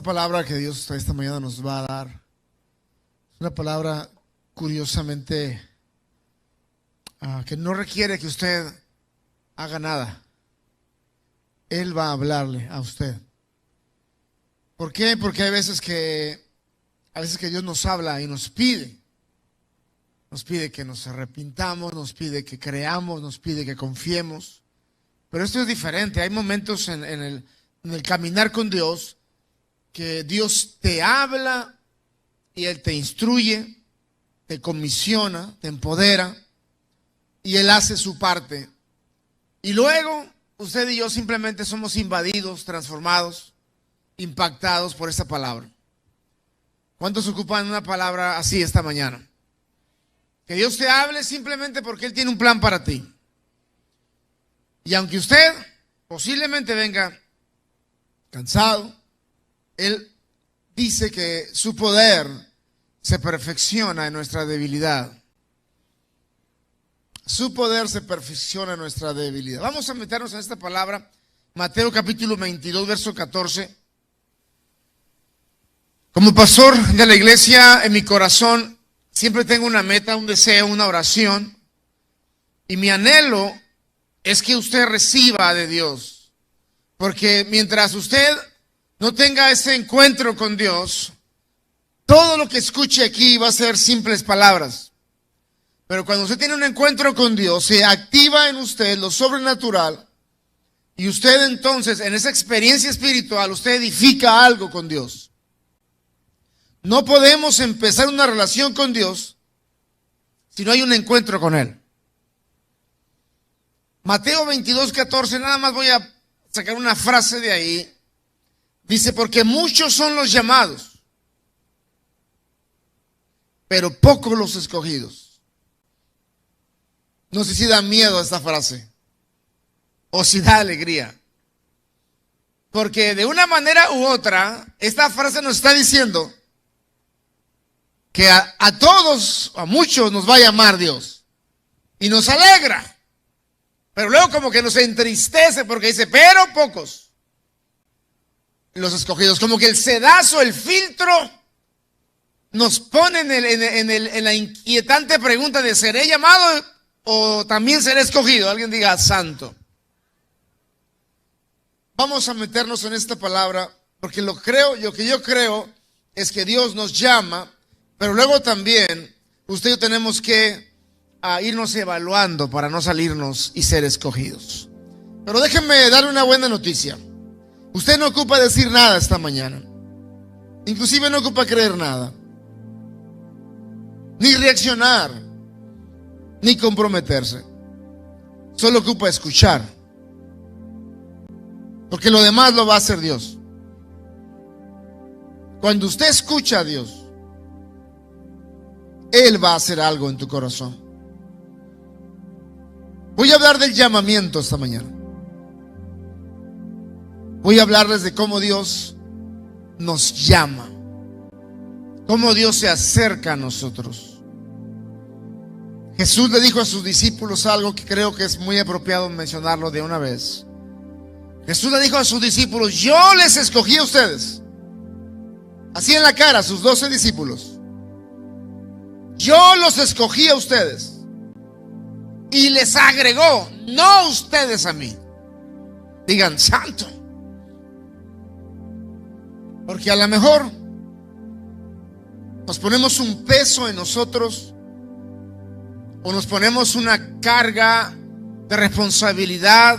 Esta palabra que Dios esta mañana nos va a dar es una palabra curiosamente que no requiere que usted haga nada. Él va a hablarle a usted. ¿Por qué? Porque hay veces que Dios nos habla y nos pide que nos arrepintamos, nos pide que creamos, nos pide que confiemos. Pero esto es diferente. Hay momentos en el caminar con Dios que Dios te habla y Él te instruye, te comisiona, te empodera y Él hace su parte. Y luego usted y yo simplemente somos invadidos, transformados, impactados por esa palabra. ¿Cuántos ocupan una palabra así esta mañana? Que Dios te hable simplemente porque Él tiene un plan para ti. Y aunque usted posiblemente venga cansado, Él dice que su poder se perfecciona en nuestra debilidad. Su poder se perfecciona en nuestra debilidad. Vamos a meternos en esta palabra. Mateo capítulo 22, verso 14. Como pastor de la iglesia, en mi corazón siempre tengo una meta, un deseo, una oración. Y mi anhelo es que usted reciba de Dios. Porque mientras usted no tenga ese encuentro con Dios, todo lo que escuche aquí va a ser simples palabras. Pero cuando usted tiene un encuentro con Dios, se activa en usted lo sobrenatural. Y usted entonces, en esa experiencia espiritual, usted edifica algo con Dios. No podemos empezar una relación con Dios si no hay un encuentro con Él. Mateo 22, 14, nada más voy a sacar una frase de ahí. Dice, porque muchos son los llamados, pero pocos los escogidos. No sé si da miedo esta frase o si da alegría. Porque de una manera u otra, esta frase nos está diciendo que a todos, a muchos nos va a llamar Dios. Y nos alegra. Pero luego como que nos entristece porque dice, pero pocos los escogidos. Como que el sedazo, el filtro, nos pone en la inquietante pregunta de ¿seré llamado o también seré escogido? Alguien diga santo. Vamos a meternos en esta palabra porque lo que yo creo es que Dios nos llama, pero luego también usted y yo tenemos que irnos evaluando para no salirnos y ser escogidos. Pero déjenme darle una buena noticia. Usted no ocupa decir nada esta mañana. Inclusive no ocupa creer nada. Ni reaccionar. Ni comprometerse. Solo ocupa escuchar. Porque lo demás lo va a hacer Dios. Cuando usted escucha a Dios, Él va a hacer algo en tu corazón. Voy a hablar del llamamiento esta mañana. Voy a hablarles de cómo Dios nos llama, cómo Dios se acerca a nosotros. Jesús le dijo a sus discípulos algo que creo que es muy apropiado mencionarlo de una vez. Jesús le dijo a sus discípulos, yo les escogí a ustedes. Así en la cara, a sus 12 discípulos. Yo los escogí a ustedes. Y les agregó, no ustedes a mí. Digan, santo. Porque a lo mejor nos ponemos un peso en nosotros o nos ponemos una carga de responsabilidad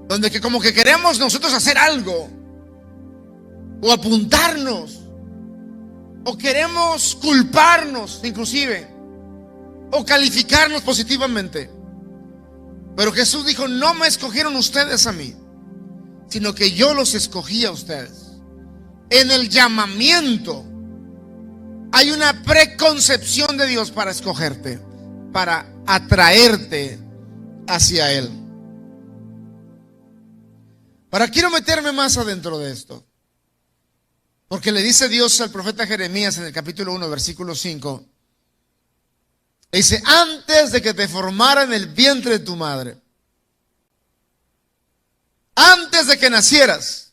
donde que como que queremos nosotros hacer algo o apuntarnos o queremos culparnos inclusive o calificarnos positivamente. Pero Jesús dijo, no me escogieron ustedes a mí, sino que yo los escogí a ustedes. En el llamamiento hay una preconcepción de Dios para escogerte, para atraerte hacia Él. Ahora quiero meterme más adentro de esto, porque le dice Dios al profeta Jeremías en el capítulo 1, versículo 5. Dice, antes de que te formara en el vientre de tu madre, antes de que nacieras,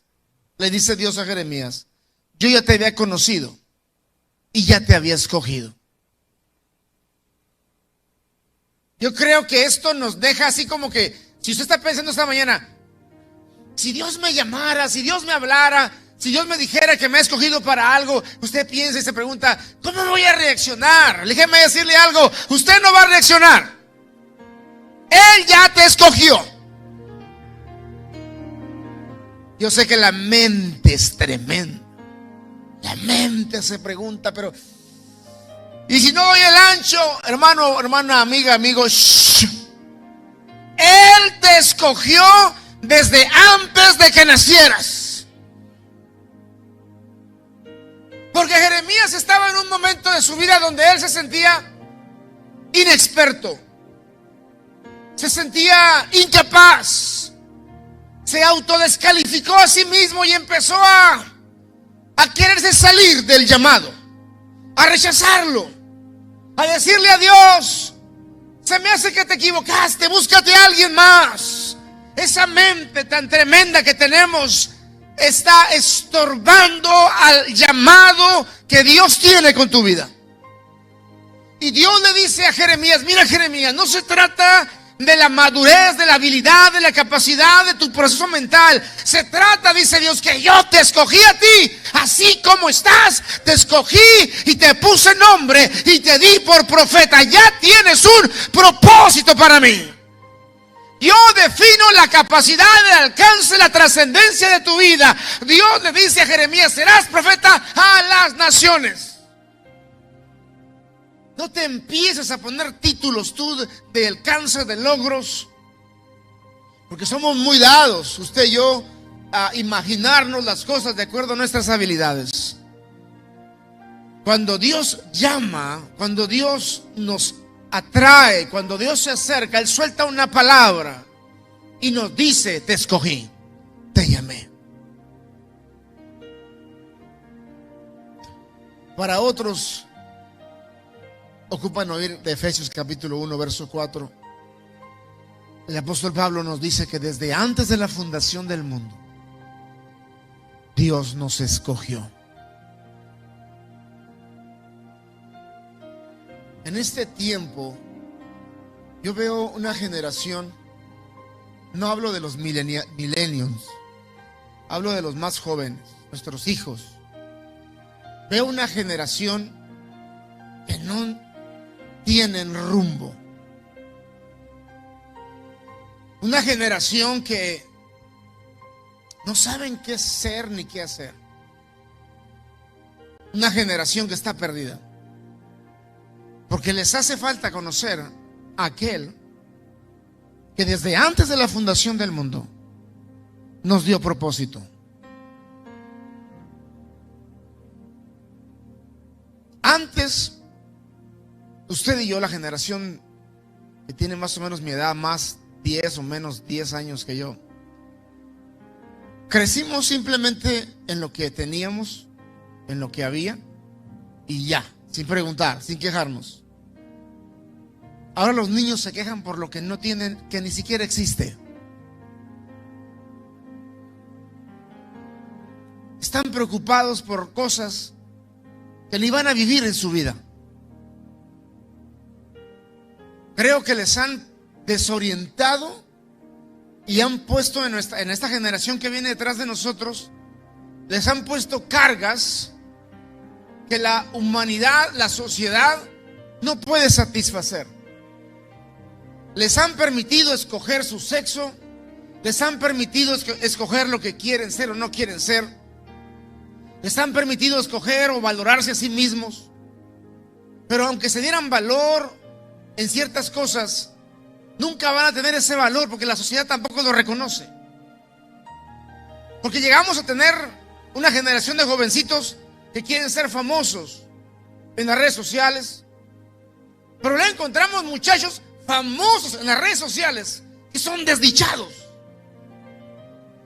le dice Dios a Jeremías, yo ya te había conocido y ya te había escogido. Yo creo que esto nos deja así como que, si usted está pensando esta mañana, si Dios me llamara, si Dios me hablara, si Dios me dijera que me ha escogido para algo, usted piensa y se pregunta, ¿cómo voy a reaccionar? Déjeme decirle algo, usted no va a reaccionar. Él ya te escogió. Yo sé que la mente es tremenda. La mente se pregunta, pero ¿y si no doy el ancho? Hermano, hermana, amiga, amigo, shh. Él te escogió desde antes de que nacieras. Porque Jeremías estaba en un momento de su vida donde él se sentía inexperto, se sentía incapaz, se autodescalificó a sí mismo y empezó a quererse salir del llamado, a rechazarlo, a decirle a Dios, se me hace que te equivocaste, búscate a alguien más. Esa mente tan tremenda que tenemos está estorbando al llamado que Dios tiene con tu vida. Y Dios le dice a Jeremías, mira Jeremías, no se trata de la madurez, de la habilidad, de la capacidad de tu proceso mental. Se trata, dice Dios, que yo te escogí a ti, así como estás, te escogí y te puse nombre y te di por profeta. Ya tienes un propósito para mí. Yo defino la capacidad, el alcance, la trascendencia de tu vida. Dios le dice a Jeremías, serás profeta a las naciones. No te empieces a poner títulos tú de alcance, de logros, porque somos muy dados, usted y yo, a imaginarnos las cosas de acuerdo a nuestras habilidades. Cuando Dios llama, cuando Dios nos atrae, cuando Dios se acerca, Él suelta una palabra y nos dice, te escogí, te llamé. Para otros, ocupan oír de Efesios capítulo 1, verso 4. El apóstol Pablo nos dice que desde antes de la fundación del mundo, Dios nos escogió. En este tiempo, yo veo una generación, no hablo de los millennials, hablo de los más jóvenes, nuestros hijos. Veo una generación que no tienen rumbo. Una generación que no saben qué ser ni qué hacer. Una generación que está perdida. Porque les hace falta conocer a aquel que desde antes de la fundación del mundo nos dio propósito. Antes, usted y yo, la generación que tiene más o menos mi edad, más 10 o menos 10 años que yo, crecimos simplemente en lo que teníamos, en lo que había y ya, sin preguntar, sin quejarnos. Ahora los niños se quejan por lo que no tienen, que ni siquiera existe. Están preocupados por cosas que ni van a vivir en su vida. Creo que les han desorientado y han puesto en esta generación que viene detrás de nosotros, les han puesto cargas que la humanidad, la sociedad no puede satisfacer. Les han permitido escoger su sexo, les han permitido escoger lo que quieren ser o no quieren ser, les han permitido escoger o valorarse a sí mismos. Pero aunque se dieran valor en ciertas cosas, nunca van a tener ese valor porque la sociedad tampoco lo reconoce. Porque llegamos a tener una generación de jovencitos que quieren ser famosos en las redes sociales, pero le encontramos muchachos famosos en las redes sociales que son desdichados.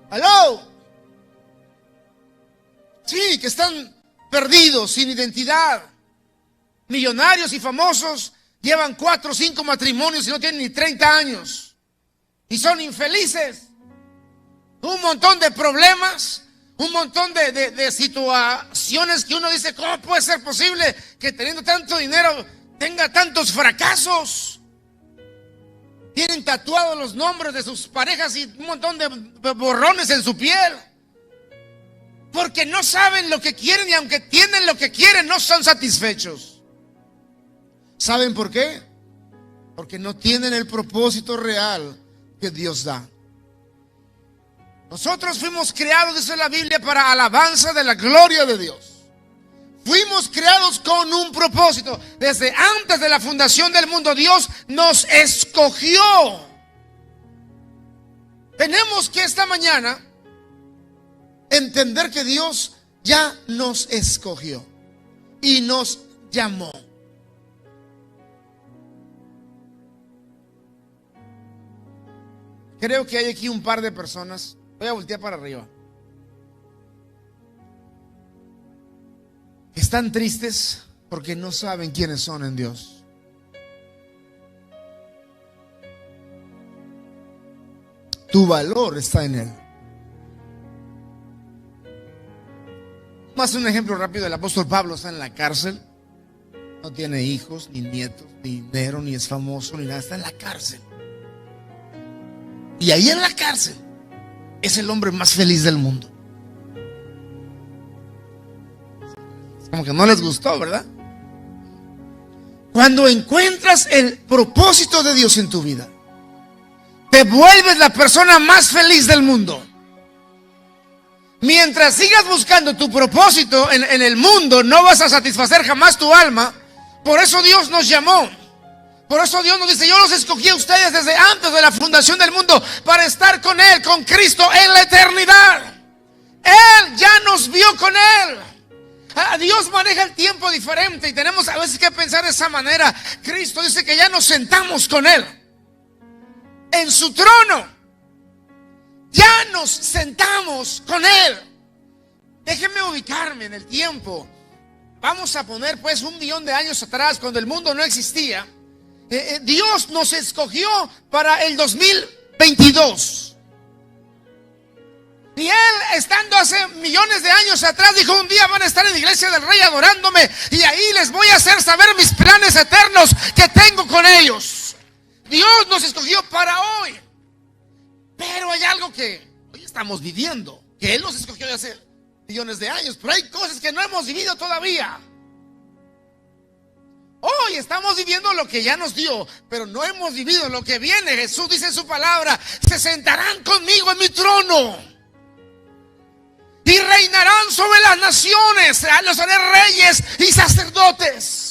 ¿Aló? Sí, que están perdidos, sin identidad. Millonarios y famosos llevan 4 o 5 matrimonios y no tienen ni 30 años y son infelices. Un montón de problemas, Un montón de situaciones que uno dice, ¿cómo puede ser posible que teniendo tanto dinero tenga tantos fracasos? Tienen tatuados los nombres de sus parejas y un montón de borrones en su piel. Porque no saben lo que quieren y aunque tienen lo que quieren, no son satisfechos. ¿Saben por qué? Porque no tienen el propósito real que Dios da. Nosotros fuimos creados, dice la Biblia, para alabanza de la gloria de Dios. Fuimos creados con un propósito. Desde antes de la fundación del mundo, Dios nos escogió. Tenemos que esta mañana entender que Dios ya nos escogió y nos llamó. Creo que hay aquí un par de personas. Voy a voltear para arriba. Están tristes porque no saben quiénes son en Dios. Tu valor está en Él. Más un ejemplo rápido. El apóstol Pablo está en la cárcel. No tiene hijos, ni nietos, ni dinero, ni es famoso, ni nada. Está en la cárcel. Y ahí en la cárcel es el hombre más feliz del mundo. Como que no les gustó, ¿verdad? Cuando encuentras el propósito de Dios en tu vida, te vuelves la persona más feliz del mundo. Mientras sigas buscando tu propósito en el mundo, no vas a satisfacer jamás tu alma. Por eso Dios nos llamó. Por eso Dios nos dice, yo los escogí a ustedes desde antes de la fundación del mundo para estar con Él, con Cristo en la eternidad. Él ya nos vio con Él. Dios maneja el tiempo diferente y tenemos a veces que pensar de esa manera. Cristo dice que ya nos sentamos con Él en su trono. Ya nos sentamos con Él. Déjenme ubicarme en el tiempo. Vamos a poner pues 1.000.000 de años atrás, cuando el mundo no existía. Dios nos escogió para el 2022. Y Él, estando hace millones de años atrás, dijo: un día van a estar en la iglesia del Rey adorándome, y ahí les voy a hacer saber mis planes eternos que tengo con ellos. Dios nos escogió para hoy. Pero hay algo que hoy estamos viviendo, que Él nos escogió de hace millones de años, pero hay cosas que no hemos vivido todavía. Hoy estamos viviendo lo que ya nos dio, pero no hemos vivido lo que viene. Jesús dice en su palabra: se sentarán conmigo en mi trono y reinarán sobre las naciones. Los haré reyes y sacerdotes.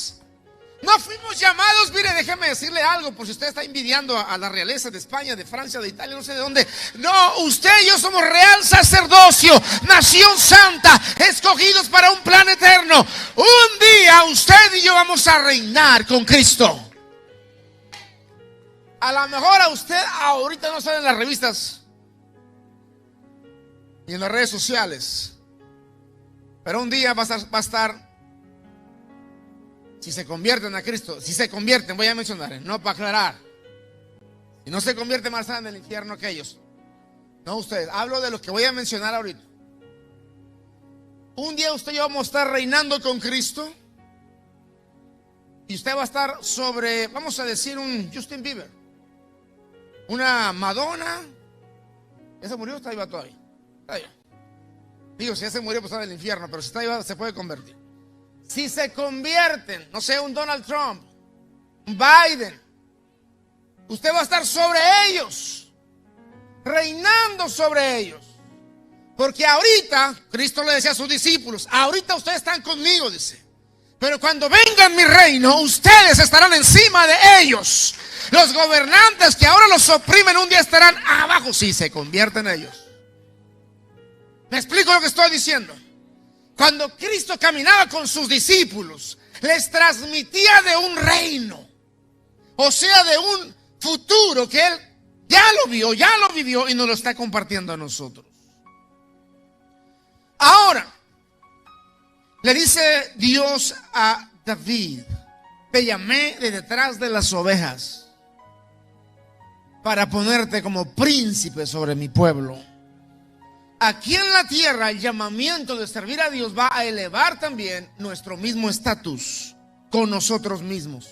No fuimos llamados, mire, déjeme decirle algo, por si usted está envidiando a la realeza de España, de Francia, de Italia, no sé de dónde. No, usted y yo somos real sacerdocio, nación santa, escogidos para un plan eterno. Un día usted y yo vamos a reinar con Cristo. A lo mejor a usted ahorita no sale en las revistas y en las redes sociales, pero un día va a estar. Si se convierten a Cristo, si se convierten, voy a mencionar, no para aclarar. Si no se convierten, más en el infierno que ellos. No ustedes, hablo de lo que voy a mencionar ahorita. Un día usted y yo vamos a estar reinando con Cristo. Y usted va a estar sobre, vamos a decir, un Justin Bieber, una Madonna. ¿Ya se murió o está viva todavía? Está viva. Digo, si ya se murió, pues está en el infierno, pero si está viva, se puede convertir. Si se convierten, no sé, un Donald Trump, un Biden, usted va a estar sobre ellos, reinando sobre ellos. Porque ahorita, Cristo le decía a sus discípulos: ahorita ustedes están conmigo, dice, pero cuando venga en mi reino, ustedes estarán encima de ellos. Los gobernantes que ahora los oprimen, un día estarán abajo si se convierten ellos. ¿Me explico lo que estoy diciendo? Cuando Cristo caminaba con sus discípulos, les transmitía de un reino, o sea, de un futuro que Él ya lo vio, ya lo vivió y nos lo está compartiendo a nosotros. Ahora, le dice Dios a David: te llamé de detrás de las ovejas para ponerte como príncipe sobre mi pueblo. aquí en la tierra el llamamiento de servir a Dios va a elevar también nuestro mismo estatus con nosotros mismos.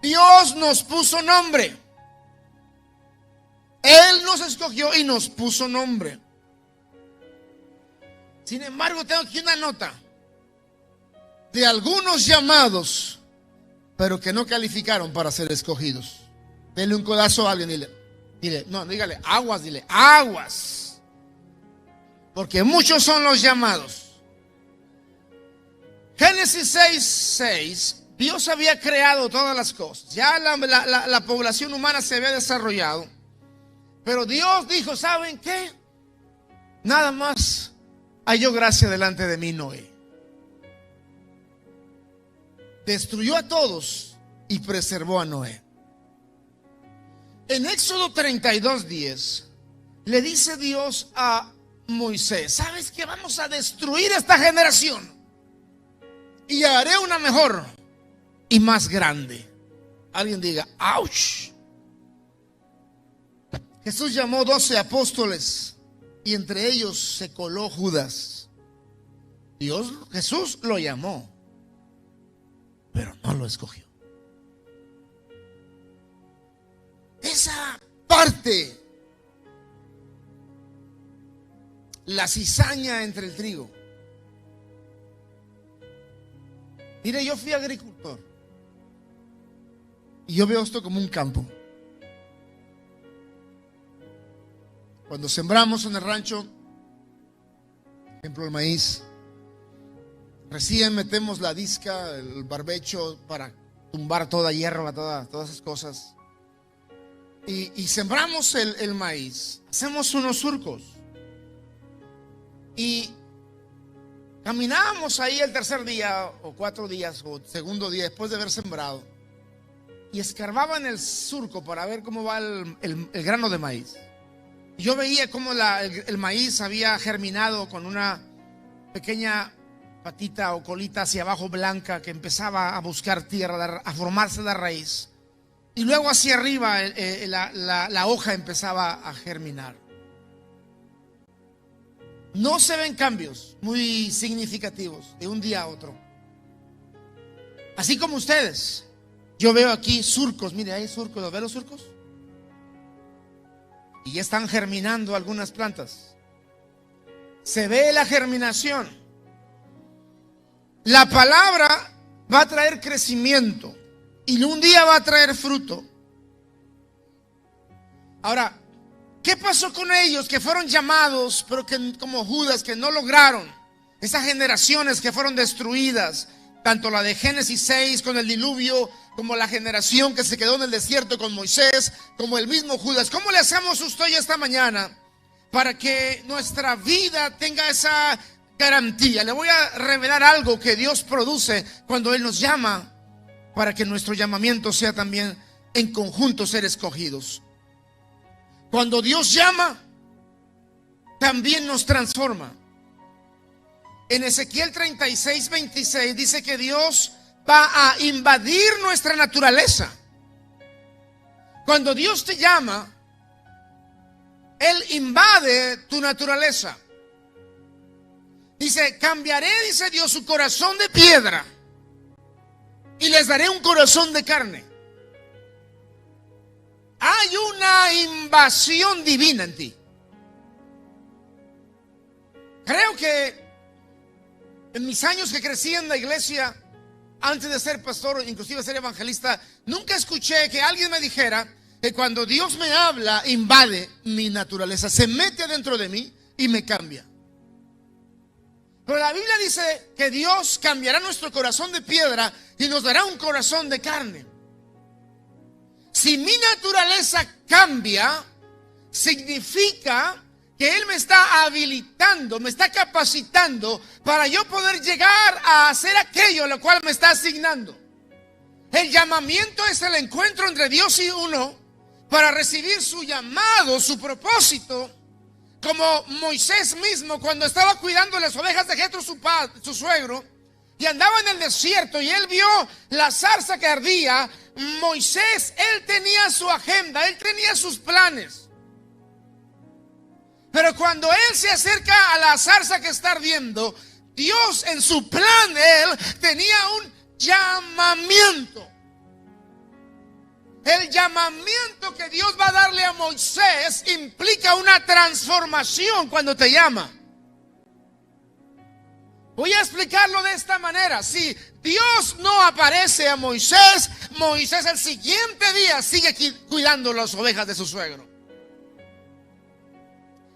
Dios nos puso nombre. Él nos escogió y nos puso nombre. Sin embargo, tengo aquí una nota de algunos llamados, pero que no calificaron para ser escogidos. Denle un codazo a alguien, dile, no, dígale, aguas, dile, aguas. Porque muchos son los llamados. Génesis 6:6, Dios había creado todas las cosas. Ya la población humana se había desarrollado. Pero Dios dijo, ¿saben qué? Nada más halló gracia delante de mí Noé. Destruyó a todos y preservó a Noé. En Éxodo 32:10 le dice Dios a Moisés, ¿sabes qué? Vamos a destruir esta generación y haré una mejor y más grande. Alguien diga, ¡ouch! Jesús llamó 12 apóstoles y entre ellos se coló Judas. Jesús lo llamó, pero no lo escogió. Esa parte, la cizaña entre el trigo. Mire, yo fui agricultor y yo veo esto como un campo. Cuando sembramos en el rancho, por ejemplo el maíz, recién metemos la disca, el barbecho para tumbar toda hierba, todas esas cosas. Y sembramos el maíz, hacemos unos surcos. Y caminábamos ahí el tercer día, o 4 días, o segundo día, después de haber sembrado. Y escarbaba en el surco para ver cómo va el grano de maíz. Yo veía cómo el maíz había germinado con una pequeña patita o colita hacia abajo blanca que empezaba a buscar tierra, a formarse la raíz. Y luego hacia arriba la hoja empezaba a germinar. No se ven cambios muy significativos de un día a otro. Así como ustedes. Yo veo aquí surcos, mire, hay surcos, ¿los ven los surcos? Y ya están germinando algunas plantas. Se ve la germinación. La palabra va a traer crecimiento y un día va a traer fruto. Ahora, ¿qué pasó con ellos que fueron llamados, pero que como Judas, que no lograron? Esas generaciones que fueron destruidas, tanto la de Génesis 6 con el diluvio, como la generación que se quedó en el desierto con Moisés, como el mismo Judas. ¿Cómo le hacemos usted hoy esta mañana para que nuestra vida tenga esa garantía? Le voy a revelar algo que Dios produce cuando Él nos llama, para que nuestro llamamiento sea también en conjunto ser escogidos. Cuando Dios llama, también nos transforma. En Ezequiel 36:26 dice que Dios va a invadir nuestra naturaleza. Cuando Dios te llama, Él invade tu naturaleza. Dice, cambiaré, dice Dios, su corazón de piedra y les daré un corazón de carne. Hay una invasión divina en ti. Creo que en mis años que crecí en la iglesia, antes de ser pastor, inclusive ser evangelista, nunca escuché que alguien me dijera que cuando Dios me habla, invade mi naturaleza, se mete dentro de mí y me cambia. Pero la Biblia dice que Dios cambiará nuestro corazón de piedra y nos dará un corazón de carne. Si mi naturaleza cambia, significa que Él me está habilitando, me está capacitando para yo poder llegar a hacer aquello a lo cual me está asignando. El llamamiento es el encuentro entre Dios y uno para recibir su llamado, su propósito. Como Moisés mismo, cuando estaba cuidando las ovejas de Jetro, su suegro, y andaba en el desierto y él vio la zarza que ardía. Moisés, él tenía su agenda, él tenía sus planes. Pero cuando él se acerca a la zarza que está ardiendo, Dios en su plan, él tenía un llamamiento. El llamamiento que Dios va a darle a Moisés implica una transformación cuando te llama. Voy a explicarlo de esta manera. Si Dios no aparece a Moisés, Moisés el siguiente día sigue cuidando las ovejas de su suegro.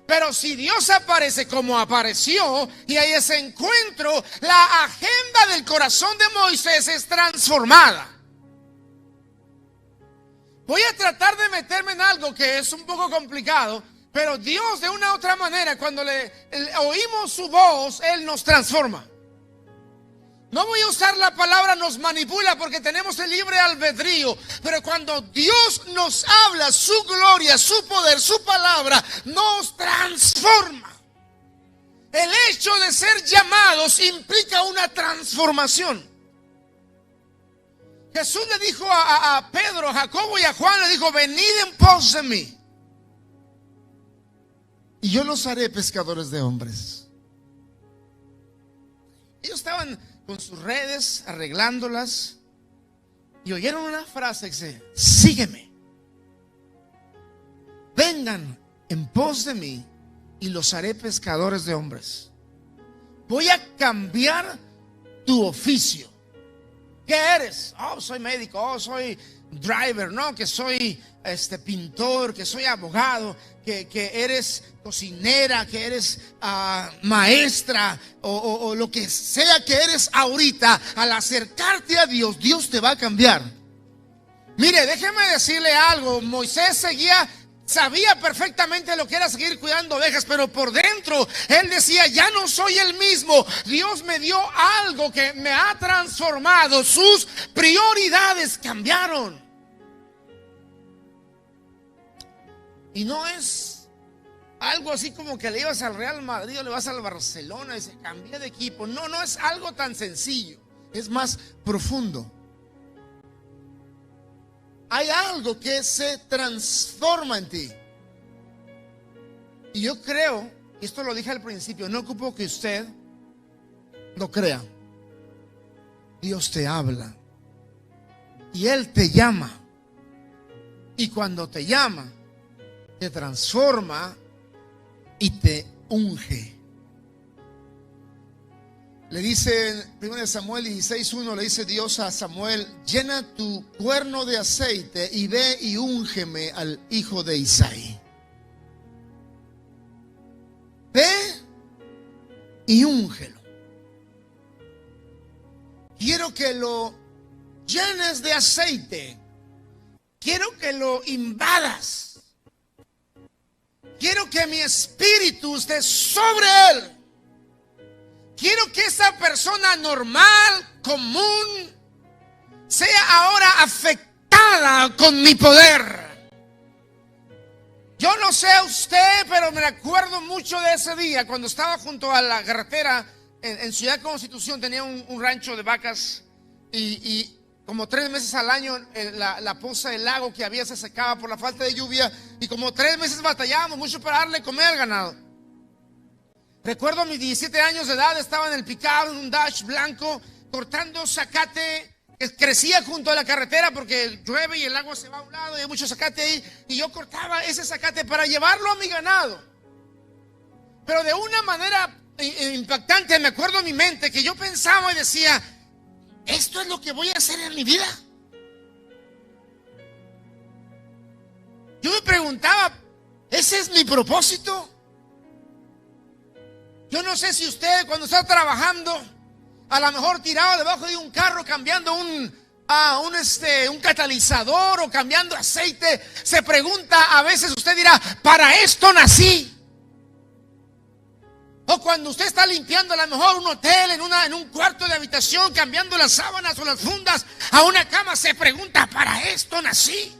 Pero si Dios aparece como apareció y hay ese encuentro, la agenda del corazón de Moisés es transformada. Voy a tratar de meterme en algo que es un poco complicado, pero Dios de una u otra manera, cuando oímos su voz, Él nos transforma. No voy a usar la palabra nos manipula porque tenemos el libre albedrío, pero cuando Dios nos habla, su gloria, su poder, su palabra, nos transforma. El hecho de ser llamados implica una transformación. Jesús le dijo a Pedro, a Jacobo y a Juan, le dijo: venid en pos de mí, y yo los haré pescadores de hombres. Ellos estaban con sus redes, arreglándolas, y oyeron una frase que dice: sígueme, vengan en pos de mí, y los haré pescadores de hombres. Voy a cambiar tu oficio. ¿Qué eres? Oh, soy médico. Oh, soy driver. No, que soy pintor, que soy abogado, que eres cocinera, que eres maestra, o lo que sea que eres ahorita. Al acercarte a Dios, Dios te va a cambiar. Mire, déjeme decirle algo. Moisés sabía perfectamente lo que era seguir cuidando ovejas, pero por dentro él decía: ya no soy el mismo. Dios me dio algo que me ha transformado. Sus prioridades cambiaron. Y no es algo así como que le ibas al Real Madrid o le vas al Barcelona y se cambia de equipo. No, no es algo tan sencillo. Es más profundo. Hay algo que se transforma en ti. Y yo creo, y esto lo dije al principio, no ocupo que usted lo crea. Dios te habla y Él te llama. Y cuando te llama, te transforma y te unge. Le dice en 1 Samuel 16:1, le dice Dios a Samuel: llena tu cuerno de aceite y ve y úngeme al hijo de Isaí. Ve y úngelo. Quiero que lo llenes de aceite. Quiero que lo invadas. Quiero que mi espíritu esté sobre él. Quiero que esa persona normal, común, sea ahora afectada con mi poder. Yo no sé a usted, pero me acuerdo mucho de ese día cuando estaba junto a la carretera en Ciudad Constitución. Tenía un rancho de vacas y como 3 meses al año la poza del lago que había se secaba por la falta de lluvia, y como 3 meses batallábamos mucho para darle comer al ganado. Recuerdo a mis 17 años de edad, estaba en el pickup, en un Dodge blanco, cortando zacate que crecía junto a la carretera porque llueve y el agua se va a un lado y hay mucho zacate ahí, y yo cortaba ese zacate para llevarlo a mi ganado. Pero de una manera impactante, me acuerdo en mi mente que yo pensaba y decía: ¿esto es lo que voy a hacer en mi vida? Yo me preguntaba: ¿ese es mi propósito? Yo no sé si usted, cuando está trabajando, a lo mejor tirado debajo de un carro cambiando un catalizador o cambiando aceite, se pregunta, a veces usted dirá: ¿para esto nací? O cuando usted está limpiando a lo mejor un hotel, en un cuarto de habitación, cambiando las sábanas o las fundas a una cama, se pregunta: ¿para esto nací?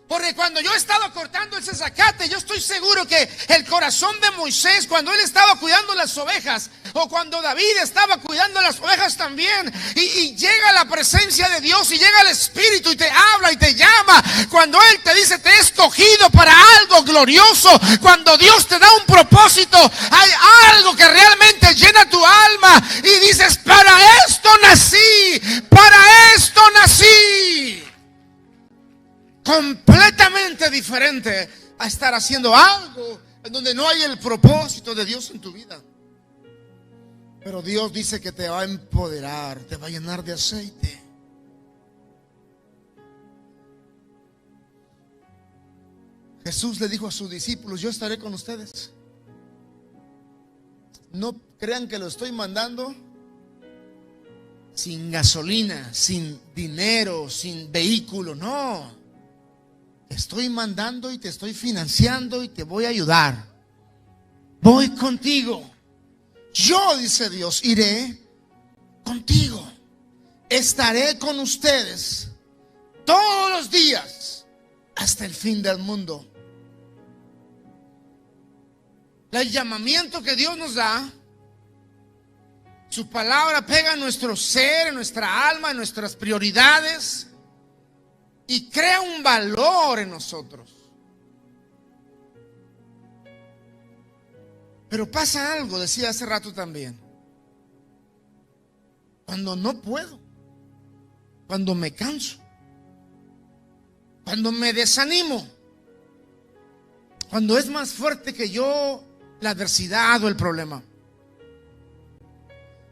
Porque cuando yo estaba cortando ese zacate, yo estoy seguro que el corazón de Moisés, cuando él estaba cuidando las ovejas, o cuando David estaba cuidando las ovejas también, y llega la presencia de Dios y llega el Espíritu y te habla y te llama, cuando Él te dice te he escogido para algo glorioso, cuando Dios te da un propósito, hay algo que realmente llena tu alma y dices, para esto nací, para esto nací. Completamente diferente a estar haciendo algo en donde no hay el propósito de Dios en tu vida. Pero Dios dice que te va a empoderar, te va a llenar de aceite. Jesús le dijo a sus discípulos, yo estaré con ustedes. No crean que lo estoy mandando sin gasolina, sin dinero, sin vehículo, no. Te estoy mandando y te estoy financiando y te voy a ayudar. Voy contigo. Yo, dice Dios, iré contigo. Estaré con ustedes todos los días hasta el fin del mundo. El llamamiento que Dios nos da, su palabra pega en nuestro ser, en nuestra alma, en nuestras prioridades y crea un valor en nosotros. Pero pasa algo, decía hace rato también. Cuando no puedo, cuando me canso, cuando me desanimo, cuando es más fuerte que yo la adversidad o el problema.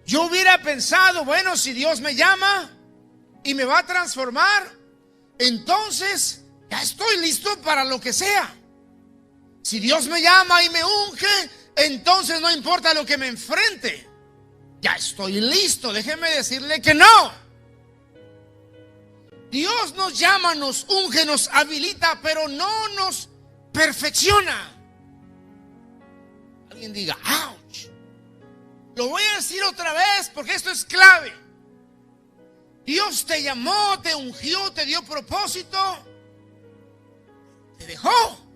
Yo hubiera pensado, bueno, si Dios me llama y me va a transformar, entonces ya estoy listo para lo que sea. Si Dios me llama y me unge, entonces no importa lo que me enfrente, ya estoy listo. Déjeme decirle que no. Dios nos llama, nos unge, nos habilita, pero no nos perfecciona. Alguien diga, ouch. Lo voy a decir otra vez porque esto es clave. Dios te llamó, te ungió, te dio propósito, te dejó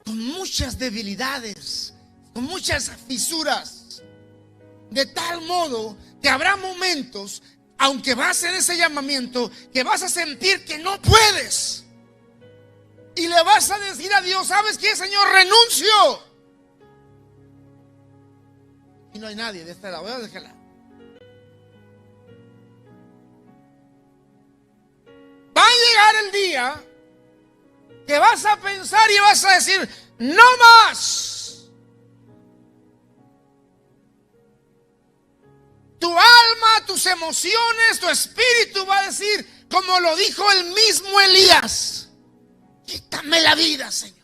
con muchas debilidades, con muchas fisuras, de tal modo que habrá momentos, aunque vas en ese llamamiento, que vas a sentir que no puedes y le vas a decir a Dios, ¿sabes qué, Señor? Renuncio. Y no hay nadie de este lado, voy a dejarla. Va a llegar el día que vas a pensar y vas a decir, no más. Tu alma, tus emociones, tu espíritu va a decir, como lo dijo el mismo Elías, quítame la vida, Señor.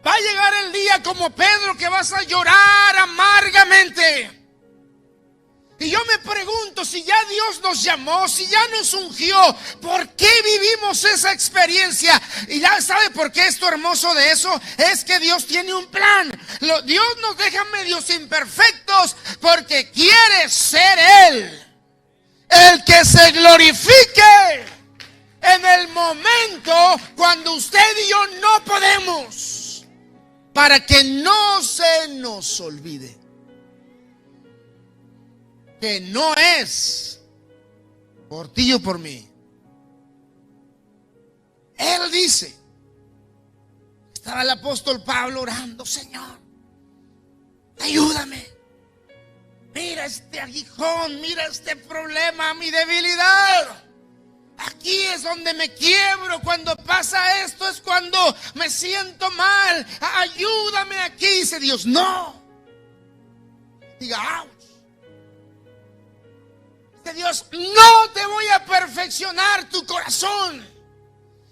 Va a llegar el día como Pedro que vas a llorar amargamente. Y yo me pregunto, si ya Dios nos llamó, si ya nos ungió, ¿por qué vivimos esa experiencia? Y ya sabe por qué esto hermoso de eso, es que Dios tiene un plan. Dios nos deja medios imperfectos porque quiere ser Él el que se glorifique en el momento cuando usted y yo no podemos, para que no se nos olvide que no es por ti o por mí. Él dice, estaba el apóstol Pablo orando, Señor, ayúdame. Mira este aguijón, mira este problema, mi debilidad. Aquí es donde me quiebro. Cuando pasa esto es cuando me siento mal. Ayúdame aquí. Dice Dios, no. Diga, ouch. Dice Dios, no te voy a perfeccionar tu corazón.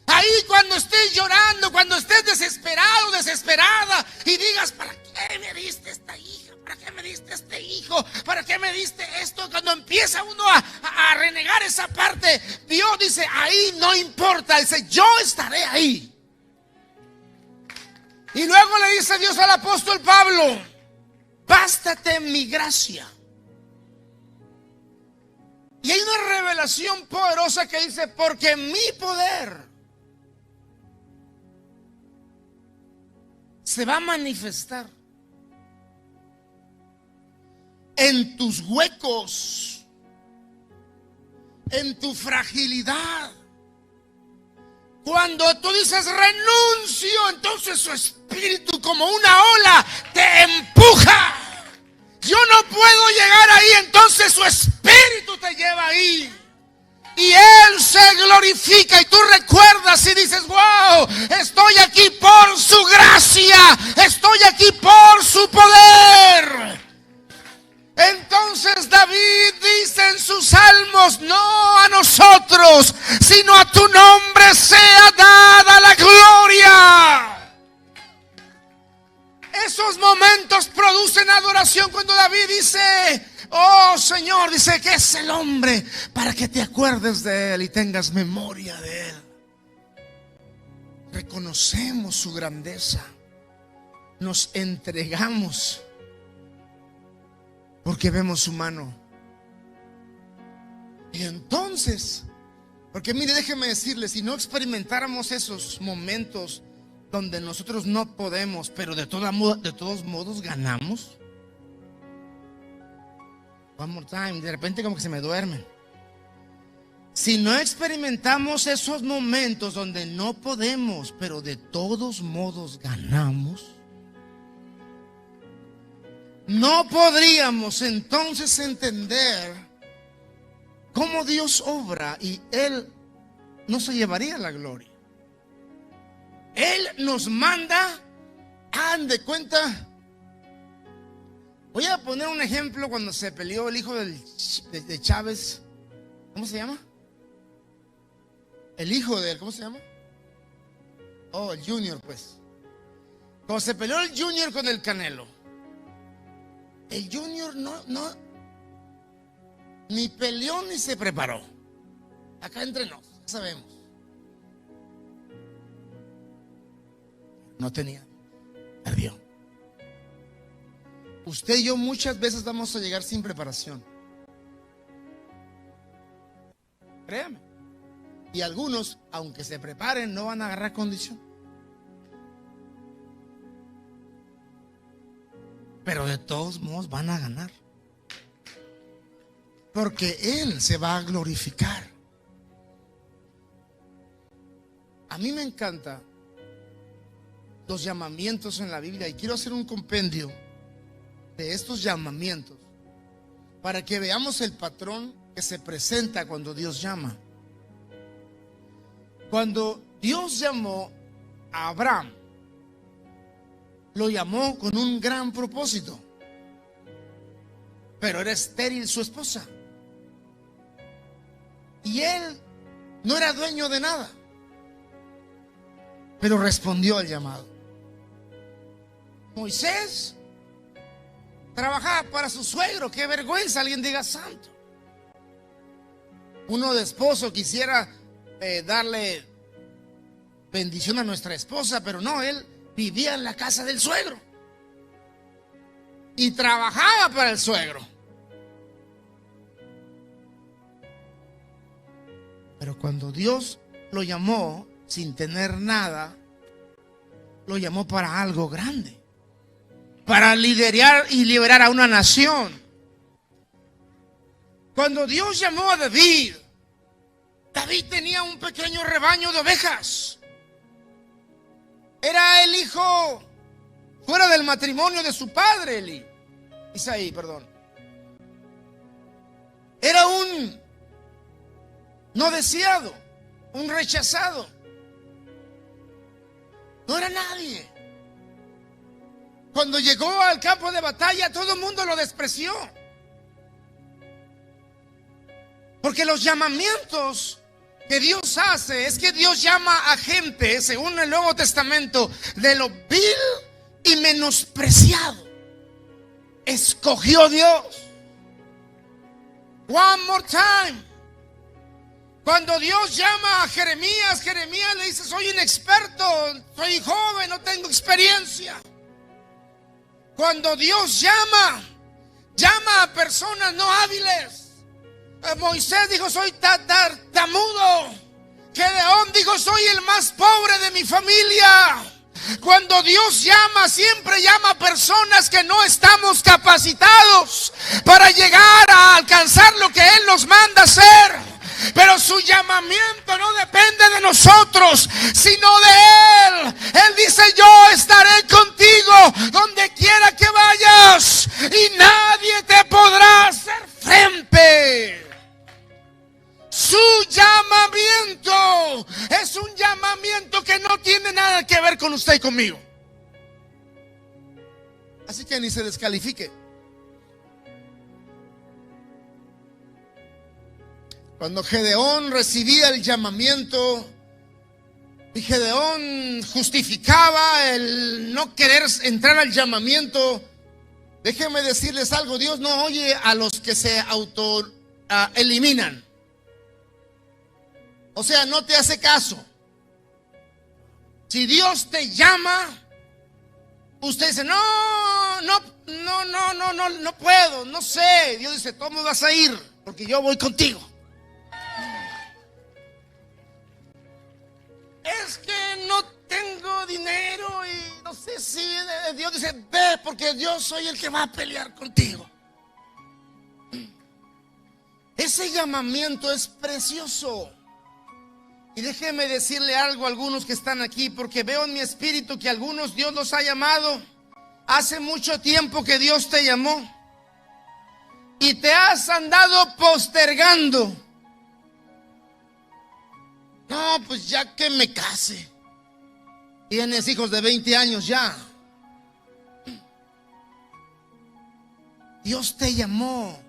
Ahí cuando estés llorando, cuando estés desesperado, desesperada y digas, ¿para qué me diste esta hija? ¿Para qué me diste este hijo? ¿Para qué me diste esto? Cuando empieza uno a renegar esa parte, Dios dice, ahí no importa. Dice, yo estaré ahí. Y luego le dice Dios al apóstol Pablo, bástate mi gracia. Y hay una revelación poderosa que dice, porque mi poder se va a manifestar en tus huecos, en tu fragilidad. Cuando tú dices renuncio, entonces su espíritu como una ola te empuja. Yo no puedo llegar ahí, entonces su espíritu te lleva ahí. Y Él se glorifica y tú recuerdas y dices, wow, estoy aquí por su gracia, estoy aquí por su poder. Entonces David dice en sus salmos, no a nosotros, sino a tu nombre sea dada la gloria. Esos momentos producen adoración cuando David dice, oh Señor, dice que es el hombre para que te acuerdes de Él y tengas memoria de Él. Reconocemos su grandeza, nos entregamos porque vemos su mano. Y entonces, porque mire, déjeme decirle, si no experimentáramos esos momentos donde nosotros no podemos, pero de todos modos ganamos. One more time, de repente como que se me duerme. Si no experimentamos esos momentos donde no podemos, pero de todos modos ganamos, no podríamos entonces entender cómo Dios obra y Él no se llevaría la gloria. Él nos manda, hagan de cuenta. Voy a poner un ejemplo cuando se peleó el hijo de Chávez. ¿Cómo se llama? El hijo de él, ¿cómo se llama? Oh, el Junior, pues. Cuando se peleó el Junior con el Canelo, el Junior no ni peleó ni se preparó. Acá entre nos, ya sabemos. No tenía, perdió. Usted y yo muchas veces vamos a llegar sin preparación. Créame. Y algunos, aunque se preparen, no van a agarrar condición. Pero de todos modos van a ganar. Porque Él se va a glorificar. A mí me encanta los llamamientos en la Biblia y quiero hacer un compendio de estos llamamientos para que veamos el patrón que se presenta cuando Dios llama. Cuando Dios llamó a Abraham, lo llamó con un gran propósito, pero era estéril su esposa y él no era dueño de nada, pero respondió al llamado. Moisés trabajaba para su suegro. Qué vergüenza, alguien diga santo. Uno de esposo quisiera darle bendición a nuestra esposa, pero no, él vivía en la casa del suegro y trabajaba para el suegro. Pero cuando Dios lo llamó sin tener nada, lo llamó para algo grande, para liderar y liberar a una nación. Cuando Dios llamó a David, David tenía un pequeño rebaño de ovejas. Era el hijo fuera del matrimonio de su padre, Isaí, perdón. Era un no deseado, un rechazado. No era nadie. Cuando llegó al campo de batalla, todo el mundo lo despreció. Porque los llamamientos que Dios hace es que Dios llama a gente, según el Nuevo Testamento, de lo vil y menospreciado. Escogió Dios. One more time. Cuando Dios llama a Jeremías, Jeremías le dice: soy inexperto, soy joven, no tengo experiencia. Cuando Dios llama a personas no hábiles. Moisés dijo: soy tartamudo. Gedeón dijo: soy el más pobre de mi familia. Cuando Dios llama, siempre llama a personas que no estamos capacitados para llegar a alcanzar lo que Él nos manda hacer. llamamiento no depende de nosotros, sino de Él. Él dice: yo estaré contigo donde quiera que vayas y nadie te podrá hacer frente. Su llamamiento es un llamamiento que no tiene nada que ver con usted y conmigo. Así que ni se descalifique. Cuando Gedeón recibía el llamamiento y Gedeón justificaba el no querer entrar al llamamiento, déjenme decirles algo: Dios no oye a los que se auto eliminan. O sea, no te hace caso. Si Dios te llama, usted dice: no puedo, no sé. Dios dice: tú me vas a ir porque yo voy contigo. Es que no tengo dinero y no sé si Dios dice: ve, porque yo soy el que va a pelear contigo. Ese llamamiento es precioso. Y déjeme decirle algo a algunos que están aquí, porque veo en mi espíritu que algunos Dios los ha llamado. Hace mucho tiempo que Dios te llamó y te has andado postergando. No, pues ya que me case. Tienes hijos de 20 años ya. Dios te llamó.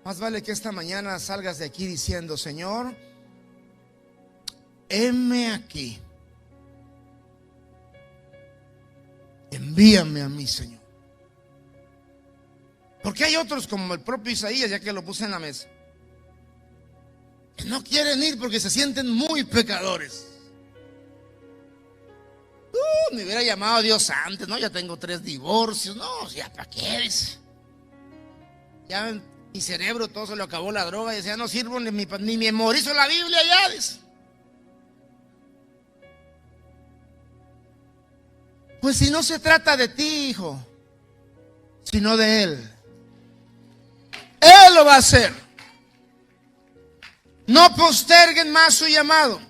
Más vale que esta mañana salgas de aquí diciendo: Señor, heme aquí. Envíame a mí, Señor. Porque hay otros como el propio Isaías, ya que lo puse en la mesa, que no quieren ir porque se sienten muy pecadores. Me hubiera llamado a Dios antes, ¿no? Ya tengo 3 divorcios. No, ya para qué eres. Ya mi cerebro todo se lo acabó la droga. Y decía: no sirvo ni memorizo la Biblia ya. Dice. Pues si no se trata de ti, hijo, sino de Él. Él lo va a hacer. No posterguen más su llamado,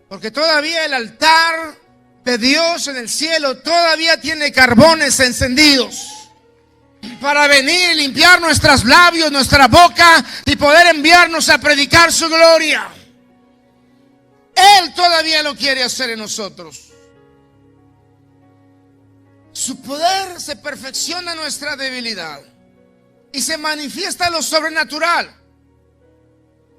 porque todavía el altar de Dios en el cielo todavía tiene carbones encendidos para venir y limpiar nuestros labios, nuestra boca, y poder enviarnos a predicar su gloria. Él todavía lo quiere hacer en nosotros. Su poder se perfecciona en nuestra debilidad y se manifiesta lo sobrenatural.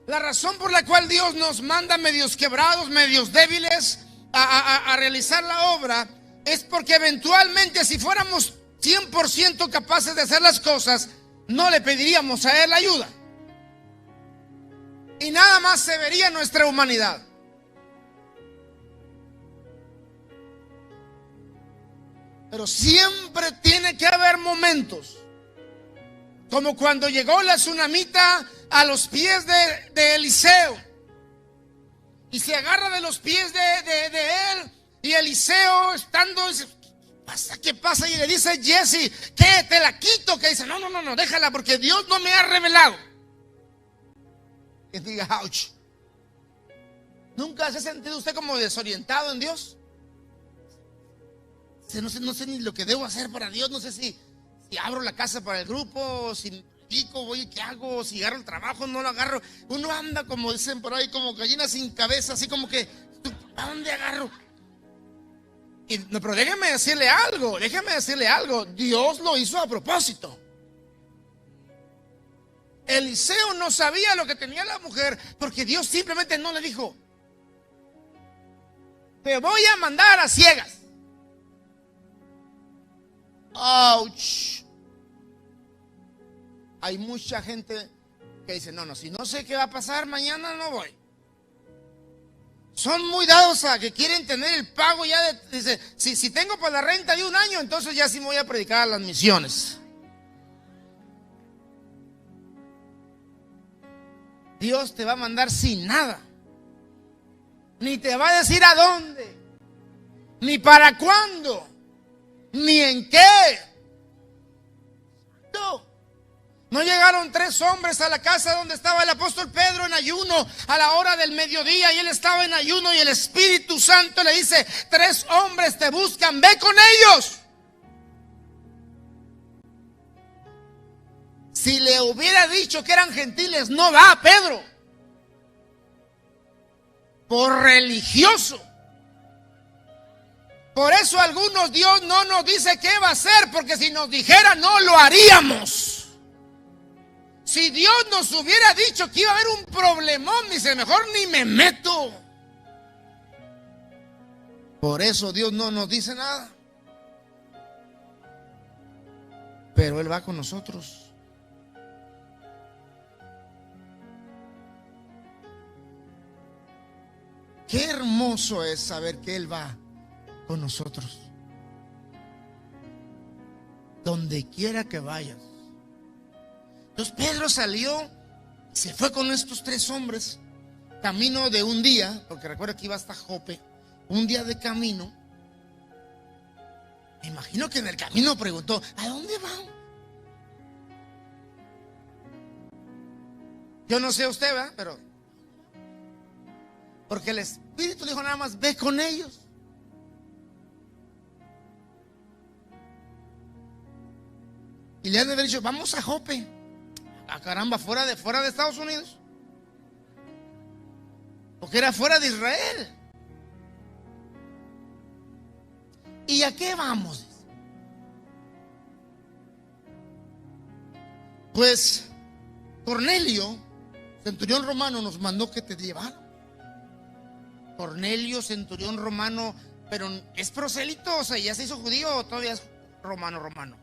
La razón por la cual Dios nos manda medios quebrados, medios débiles a realizar la obra, es porque eventualmente, si fuéramos 100% capaces de hacer las cosas, no le pediríamos a Él ayuda y nada más se vería nuestra humanidad. Pero siempre tiene que haber momentos, como cuando llegó la tsunamita a los pies de Eliseo y se agarra de los pies de él, y Eliseo estando, ¿qué pasa? Y le dice: Jesse, ¿qué? Te la quito. Que dice: no, déjala, porque Dios no me ha revelado. Y diga: ouch. ¿Nunca se ha sentido usted como desorientado en Dios? No sé ni lo que debo hacer para Dios. No sé si abro la casa para el grupo, si pico, voy, ¿qué hago? Si agarro el trabajo, no lo agarro. Uno anda, como dicen por ahí, como gallina sin cabeza, así como que, ¿a dónde agarro? Pero déjeme decirle algo. Dios lo hizo a propósito. Eliseo no sabía lo que tenía la mujer, porque Dios simplemente no le dijo: te voy a mandar a ciegas. Ouch. Hay mucha gente que dice: no, si no sé qué va a pasar mañana, no voy. Son muy dados a que quieren tener el pago ya dice: si tengo para la renta de un año, entonces ya sí me voy a predicar a las misiones. Dios te va a mandar sin nada, ni te va a decir a dónde, ni para cuándo, ni en qué. No. No llegaron 3 hombres a la casa donde estaba el apóstol Pedro en ayuno a la hora del mediodía, y él estaba en ayuno, y el Espíritu Santo le dice: 3 hombres te buscan, ve con ellos. Si le hubiera dicho que eran gentiles, no va Pedro, por religioso. Por eso algunos Dios no nos dice qué va a hacer, porque si nos dijera no lo haríamos. Si Dios nos hubiera dicho que iba a haber un problemón, dice: mejor ni me meto. Por eso Dios no nos dice nada. Pero Él va con nosotros. Qué hermoso es saber que Él va con nosotros. Donde quiera que vayas. Entonces Pedro salió, se fue con estos 3 hombres, camino de un día, porque recuerda que iba hasta Jope, un día de camino. Me imagino que en el camino preguntó: ¿a dónde van? Yo no sé usted, ¿verdad? Pero porque el Espíritu dijo nada más: ve con ellos. Y le han de haber dicho: vamos a Jope. Ah, caramba, fuera de Estados Unidos. Porque era fuera de Israel. ¿Y a qué vamos? Pues Cornelio, centurión romano, nos mandó que te llevaran. Cornelio, centurión romano, pero ¿es prosélito? O sea, ¿ya se hizo judío o todavía es romano?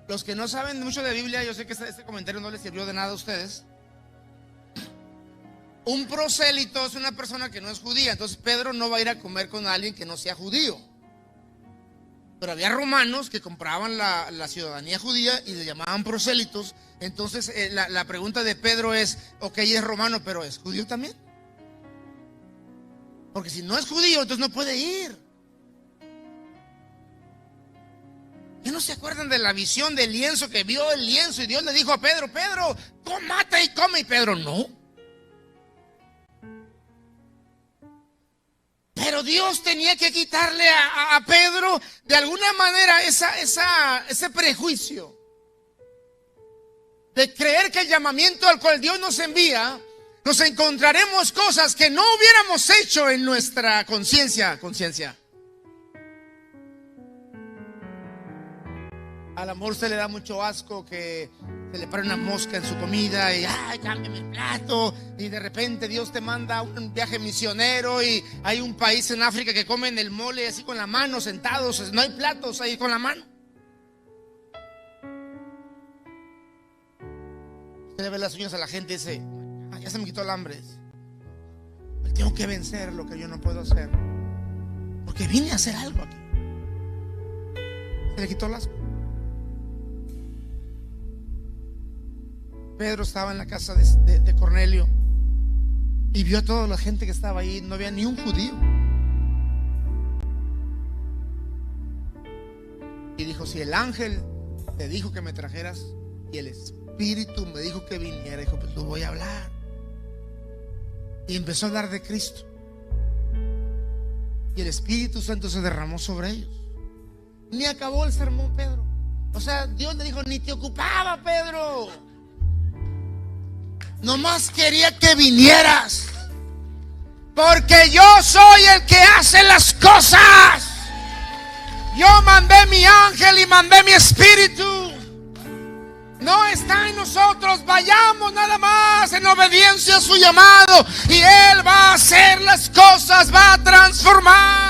Los que no saben mucho de Biblia, yo sé que este comentario no les sirvió de nada a ustedes. Un prosélito es una persona que no es judía. Entonces Pedro no va a ir a comer con alguien que no sea judío. Pero había romanos que compraban la ciudadanía judía y le llamaban prosélitos. Entonces la pregunta de Pedro es: ok, es romano, pero ¿es judío también? Porque si no es judío, entonces no puede ir. ¿Qué no se acuerdan de la visión del lienzo, que vio el lienzo y Dios le dijo a Pedro: Pedro, mata y come? Y Pedro: no. Pero Dios tenía que quitarle a Pedro de alguna manera ese prejuicio de creer que el llamamiento al cual Dios nos envía, nos encontraremos cosas que no hubiéramos hecho en nuestra conciencia. Al amor se le da mucho asco que se le pare una mosca en su comida y ¡ay, cámbiame el plato! Y de repente Dios te manda un viaje misionero y hay un país en África que comen el mole así con la mano, sentados, no hay platos, ahí con la mano. Usted le ve las uñas a la gente y dice: ya se me quitó el hambre. Tengo que vencer lo que yo no puedo hacer, porque vine a hacer algo aquí. Se le quitó el asco. Pedro estaba en la casa de Cornelio y vio a toda la gente que estaba ahí. No había ni un judío. Y dijo: si el ángel te dijo que me trajeras y el Espíritu me dijo que viniera, dijo: pues lo voy a hablar. Y empezó a hablar de Cristo. Y el Espíritu Santo se derramó sobre ellos. Ni acabó el sermón Pedro. O sea, Dios le dijo: ni te ocupaba, Pedro. Nomás quería que vinieras, porque yo soy el que hace las cosas. Yo mandé mi ángel y mandé mi Espíritu. No está en nosotros. Vayamos nada más en obediencia a su llamado y Él va a hacer las cosas, va a transformar.